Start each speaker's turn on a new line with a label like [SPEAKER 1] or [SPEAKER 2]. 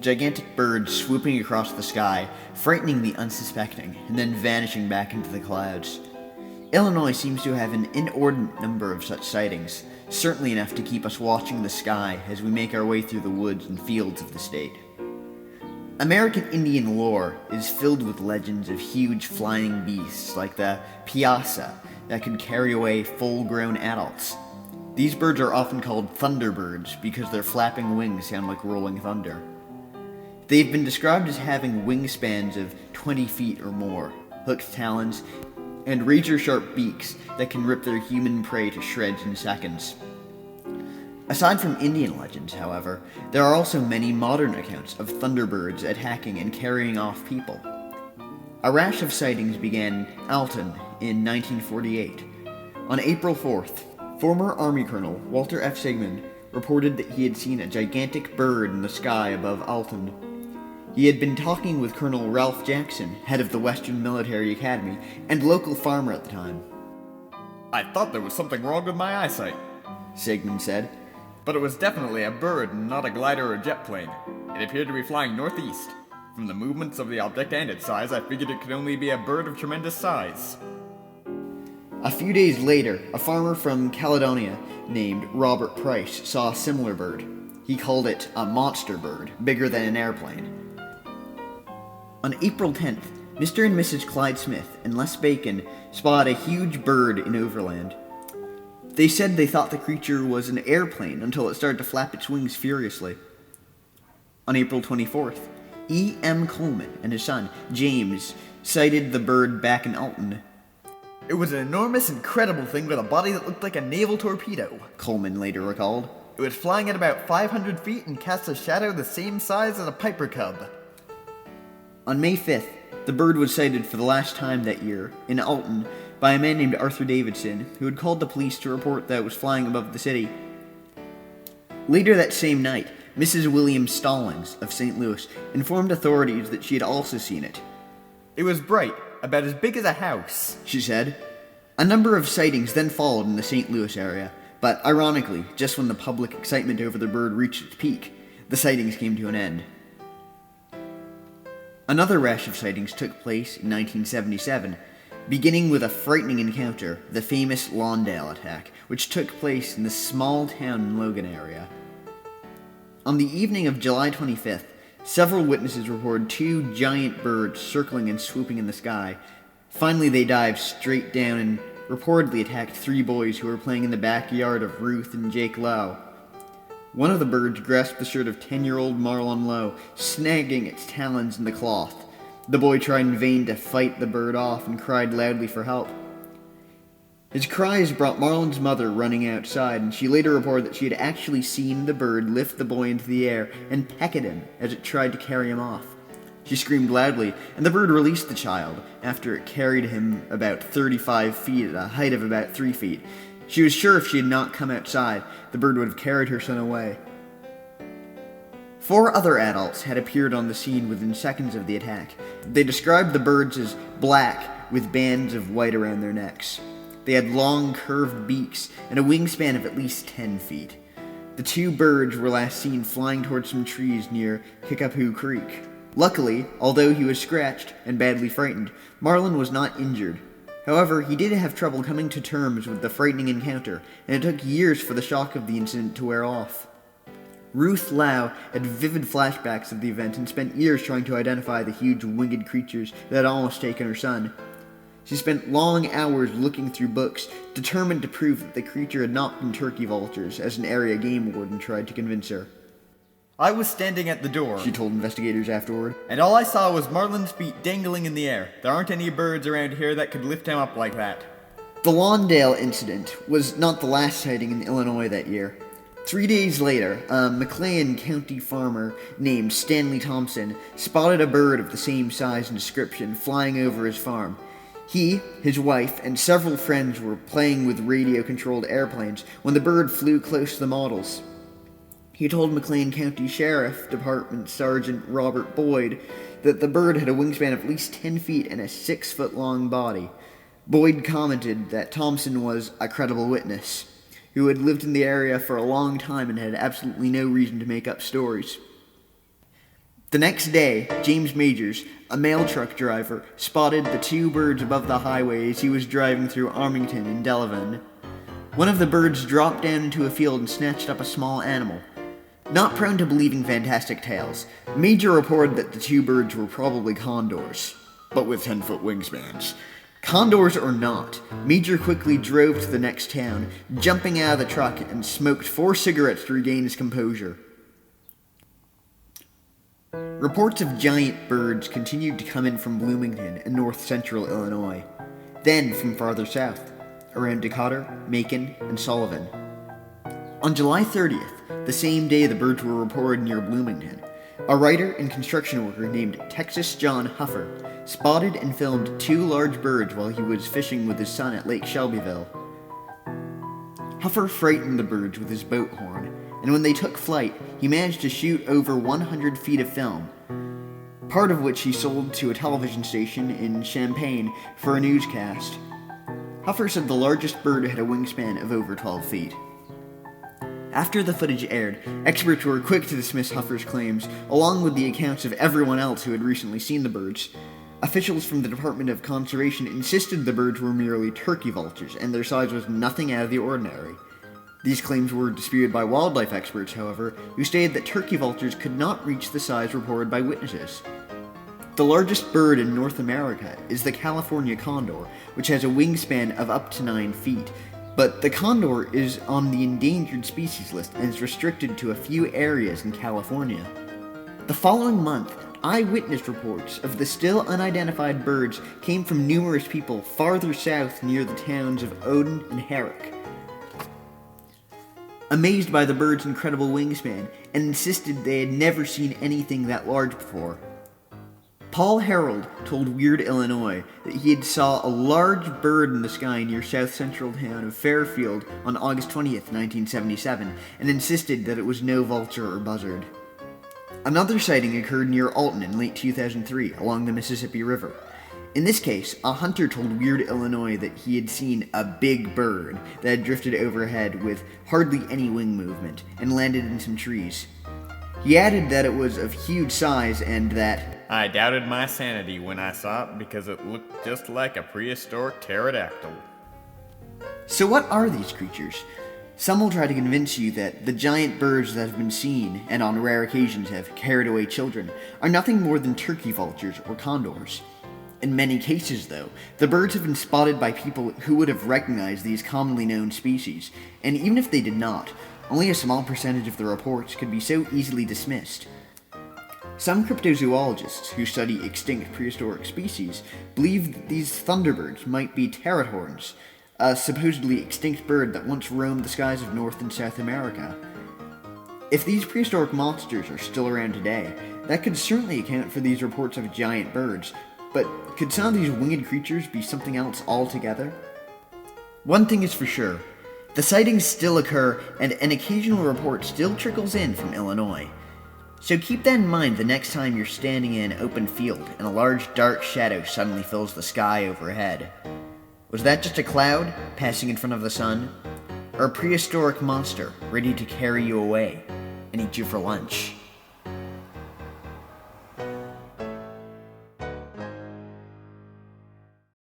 [SPEAKER 1] gigantic birds swooping across the sky, frightening the unsuspecting, and then vanishing back into the clouds. Illinois seems to have an inordinate number of such sightings, certainly enough to keep us watching the sky as we make our way through the woods and fields of the state. American Indian lore is filled with legends of huge flying beasts like the piasa that could carry away full-grown adults. These birds are often called Thunderbirds because their flapping wings sound like rolling thunder. They've been described as having wingspans of 20 feet or more, hooked talons, and razor-sharp beaks that can rip their human prey to shreds in seconds. Aside from Indian legends, however, there are also many modern accounts of Thunderbirds attacking and carrying off people. A rash of sightings began in Alton in 1948. On April 4th, former Army Colonel Walter F. Sigmund reported that he had seen a gigantic bird in the sky above Alton. He had been talking with Colonel Ralph Jackson, head of the Western Military Academy, and local farmer at the time.
[SPEAKER 2] "I thought there was something wrong with my eyesight,"
[SPEAKER 1] Sigmund said.
[SPEAKER 2] "but it was definitely a bird and not a glider or jet plane. It appeared to be flying northeast. From the movements of the object and its size, I figured it could only be a bird of tremendous size."
[SPEAKER 1] A few days later, a farmer from Caledonia named Robert Price saw a similar bird. He called it a monster bird, bigger than an airplane. On April 10th, Mr. and Mrs. Clyde Smith and Les Bacon spotted a huge bird in Overland. They said they thought the creature was an airplane until it started to flap its wings furiously. On April 24th, E. M. Coleman and his son, James, sighted the bird back in Alton.
[SPEAKER 2] "It was an enormous, incredible thing with a body that looked like a naval torpedo,"
[SPEAKER 1] Coleman later recalled.
[SPEAKER 2] "It was flying at about 500 feet and cast a shadow the same size as a piper cub."
[SPEAKER 1] On May 5th, the bird was sighted for the last time that year in Alton by a man named Arthur Davidson, who had called the police to report that it was flying above the city. Later that same night, Mrs. William Stallings of St. Louis informed authorities that she had also seen it.
[SPEAKER 2] "It was bright, about as big as a house,"
[SPEAKER 1] she said. A number of sightings then followed in the St. Louis area, but ironically, just when the public excitement over the bird reached its peak, the sightings came to an end. Another rash of sightings took place in 1977, beginning with a frightening encounter, the famous Lawndale Attack, which took place in the small town in Logan area. On the evening of July 25th, several witnesses reported two giant birds circling and swooping in the sky. Finally, they dived straight down and reportedly attacked three boys who were playing in the backyard of Ruth and Jake Lowe. One of the birds grasped the shirt of 10-year-old Marlon Lowe, snagging its talons in the cloth. The boy tried in vain to fight the bird off and cried loudly for help. His cries brought Marlon's mother running outside, and she later reported that she had actually seen the bird lift the boy into the air and peck at him as it tried to carry him off. She screamed loudly, and the bird released the child after it carried him about 35 feet at a height of about 3 feet. She was sure if she had not come outside, the bird would have carried her son away. 4 other adults had appeared on the scene within seconds of the attack. They described the birds as black with bands of white around their necks. They had long, curved beaks and a wingspan of at least 10 feet. The 2 birds were last seen flying towards some trees near Kickapoo Creek. Luckily, although he was scratched and badly frightened, Marlon was not injured. However, he did have trouble coming to terms with the frightening encounter, and it took years for the shock of the incident to wear off. Ruth Lowe had vivid flashbacks of the event and spent years trying to identify the huge winged creatures that had almost taken her son. She spent long hours looking through books, determined to prove that the creature had not been turkey vultures, as an area game warden tried to convince her.
[SPEAKER 2] "I was standing at the door,"
[SPEAKER 1] she told investigators afterward,
[SPEAKER 2] "and all I saw was Marlon's feet dangling in the air. There aren't any birds around here that could lift him up like that."
[SPEAKER 1] The Lawndale Incident was not the last sighting in Illinois that year. 3 days later, a McLean County farmer named Stanley Thompson spotted a bird of the same size and description flying over his farm. He, his wife, and several friends were playing with radio-controlled airplanes when the bird flew close to the models. He told McLean County Sheriff Department Sergeant Robert Boyd that the bird had a wingspan of at least 10 feet and a 6-foot-long body. Boyd commented that Thompson was a credible witness, who had lived in the area for a long time and had absolutely no reason to make up stories. The next day, James Majors, a mail truck driver, spotted the two birds above the highway as he was driving through Armington and Delavan. One of the birds dropped down into a field and snatched up a small animal. Not prone to believing fantastic tales, Major reported that the two birds were probably condors, but with 10-foot wingspans. Condors or not, Major quickly drove to the next town, jumping out of the truck and smoked 4 cigarettes to regain his composure. Reports of giant birds continued to come in from Bloomington and north-central Illinois, then from farther south, around Decatur, Macon, and Sullivan. On July 30th, the same day the birds were reported near Bloomington, a writer and construction worker named Texas John Huffer spotted and filmed 2 large birds while he was fishing with his son at Lake Shelbyville. Huffer frightened the birds with his boat horn, and when they took flight, he managed to shoot over 100 feet of film, part of which he sold to a television station in Champaign for a newscast. Huffer said the largest bird had a wingspan of over 12 feet. After the footage aired, experts were quick to dismiss Huffer's claims, along with the accounts of everyone else who had recently seen the birds. Officials from the Department of Conservation insisted the birds were merely turkey vultures, and their size was nothing out of the ordinary. These claims were disputed by wildlife experts, however, who stated that turkey vultures could not reach the size reported by witnesses. The largest bird in North America is the California condor, which has a wingspan of up to 9 feet, but the condor is on the endangered species list and is restricted to a few areas in California. The following month, eyewitness reports of the still unidentified birds came from numerous people farther south near the towns of Odin and Herrick. Amazed by the bird's incredible wingspan, and insisted they had never seen anything that large before. Paul Harold told Weird Illinois that he had saw a large bird in the sky near south-central town of Fairfield on August 20th, 1977, and insisted that it was no vulture or buzzard. Another sighting occurred near Alton in late 2003 along the Mississippi River. In this case, a hunter told Weird Illinois that he had seen a big bird that had drifted overhead with hardly any wing movement and landed in some trees. He added that it was of huge size and that,
[SPEAKER 2] I doubted my sanity when I saw it because it looked just like a prehistoric pterodactyl.
[SPEAKER 1] So what are these creatures? Some will try to convince you that the giant birds that have been seen, and on rare occasions have carried away children, are nothing more than turkey vultures or condors. In many cases, though, the birds have been spotted by people who would have recognized these commonly known species, and even if they did not, only a small percentage of the reports could be so easily dismissed. Some cryptozoologists who study extinct prehistoric species believe that these thunderbirds might be teratorns, a supposedly extinct bird that once roamed the skies of North and South America. If these prehistoric monsters are still around today, that could certainly account for these reports of giant birds, but could some of these winged creatures be something else altogether? One thing is for sure, the sightings still occur and an occasional report still trickles in from Illinois. So keep that in mind the next time you're standing in an open field and a large dark shadow suddenly fills the sky overhead. Was that just a cloud passing in front of the sun? Or a prehistoric monster ready to carry you away and eat you for lunch?